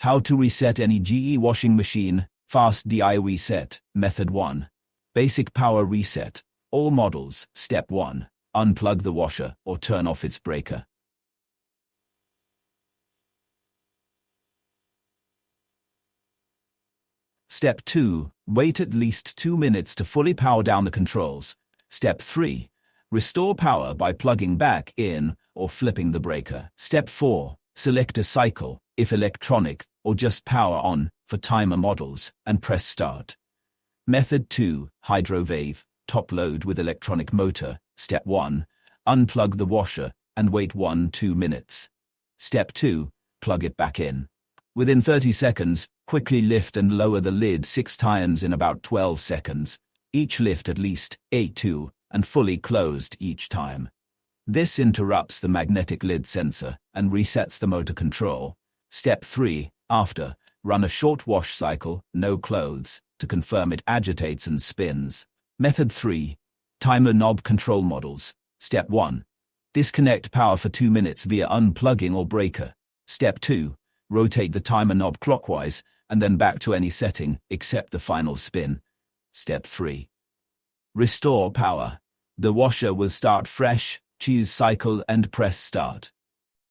How to reset any GE washing machine. Fast DI reset. Method 1. Basic power reset. All models. Step 1. Unplug the washer or turn off its breaker. Step 2. Wait at least 2 minutes to fully power down the controls. Step 3. Restore power by plugging back in or flipping the breaker. Step 4. Select a cycle, if electronic, or just power on, for timer models, and press start. Method 2. Hydrovave. Top load with electronic motor. Step 1. Unplug the washer and wait 1-2 minutes. Step 2. Plug it back in. Within 30 seconds, quickly lift and lower the lid 6 times in about 12 seconds. Each lift at least 8-2 and fully closed each time. This interrupts the magnetic lid sensor and resets the motor control. Step 3. After, run a short wash cycle, no clothes, to confirm it agitates and spins. Method 3. Timer knob control models. Step 1. Disconnect power for 2 minutes via unplugging or breaker. Step 2. Rotate the timer knob clockwise and then back to any setting except the final spin. Step 3. Restore power. The washer will start fresh. Choose cycle and press start.